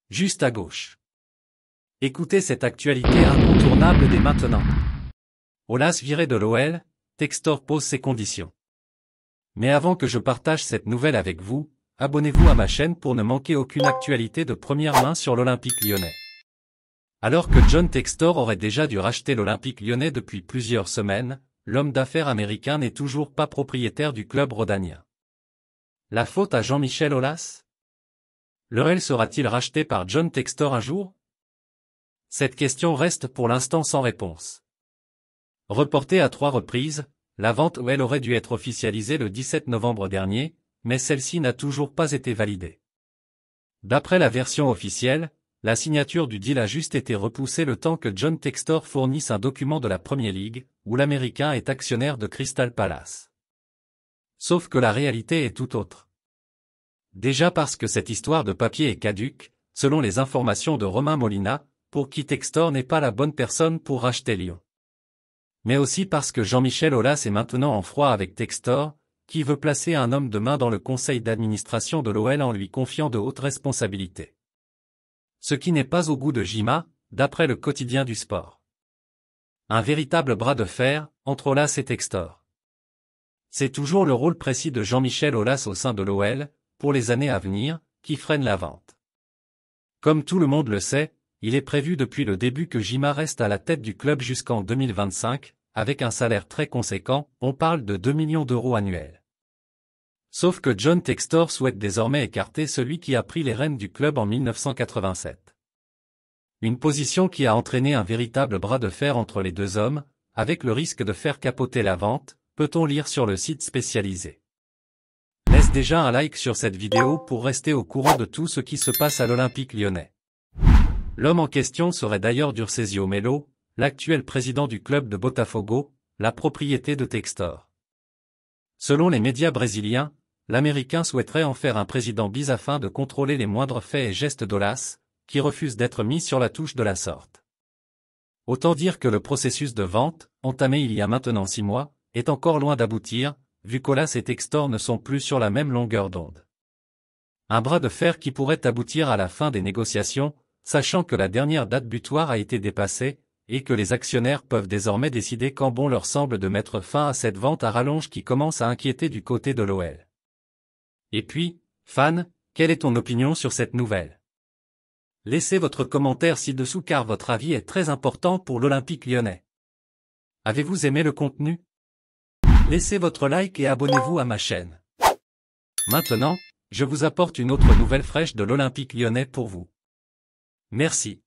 juste à gauche. Écoutez cette actualité incontournable dès maintenant. Aulas viré de l'OL, Textor pose ses conditions. Mais avant que je partage cette nouvelle avec vous, abonnez-vous à ma chaîne pour ne manquer aucune actualité de première main sur l'Olympique lyonnais. Alors que John Textor aurait déjà dû racheter l'Olympique lyonnais depuis plusieurs semaines, l'homme d'affaires américain n'est toujours pas propriétaire du club rhodanien. La faute à Jean-Michel Aulas? L'OL sera-t-il racheté par John Textor un jour? Cette question reste pour l'instant sans réponse. Reportée à 3 reprises, la vente OL aurait dû être officialisée le 17 novembre dernier, mais celle-ci n'a toujours pas été validée. D'après la version officielle, la signature du deal a juste été repoussée le temps que John Textor fournisse un document de la Premier League, où l'Américain est actionnaire de Crystal Palace. Sauf que la réalité est tout autre. Déjà parce que cette histoire de papier est caduque, selon les informations de Romain Molina, pour qui Textor n'est pas la bonne personne pour racheter Lyon. Mais aussi parce que Jean-Michel Aulas est maintenant en froid avec Textor, qui veut placer un homme de main dans le conseil d'administration de l'OL en lui confiant de hautes responsabilités. Ce qui n'est pas au goût de Jima, d'après le quotidien du sport. Un véritable bras de fer, entre Aulas et Textor. C'est toujours le rôle précis de Jean-Michel Aulas au sein de l'OL, pour les années à venir, qui freine la vente. Comme tout le monde le sait, il est prévu depuis le début que Jima reste à la tête du club jusqu'en 2025, avec un salaire très conséquent, on parle de 2 millions d'euros annuels. Sauf que John Textor souhaite désormais écarter celui qui a pris les rênes du club en 1987. Une position qui a entraîné un véritable bras de fer entre les deux hommes, avec le risque de faire capoter la vente, peut-on lire sur le site spécialisé. Laisse déjà un like sur cette vidéo pour rester au courant de tout ce qui se passe à l'Olympique lyonnais. L'homme en question serait d'ailleurs Durcésio Melo, l'actuel président du club de Botafogo, la propriété de Textor. Selon les médias brésiliens, l'Américain souhaiterait en faire un président bis afin de contrôler les moindres faits et gestes d'Aulas, qui refuse d'être mis sur la touche de la sorte. Autant dire que le processus de vente, entamé il y a maintenant 6 mois, est encore loin d'aboutir, vu qu'Aulas et Textor ne sont plus sur la même longueur d'onde. Un bras de fer qui pourrait aboutir à la fin des négociations, sachant que la dernière date butoir a été dépassée, et que les actionnaires peuvent désormais décider quand bon leur semble de mettre fin à cette vente à rallonge qui commence à inquiéter du côté de l'OL. Et puis, fan, quelle est ton opinion sur cette nouvelle? Laissez votre commentaire ci-dessous car votre avis est très important pour l'Olympique lyonnais. Avez-vous aimé le contenu? Laissez votre like et abonnez-vous à ma chaîne. Maintenant, je vous apporte une autre nouvelle fraîche de l'Olympique lyonnais pour vous. Merci.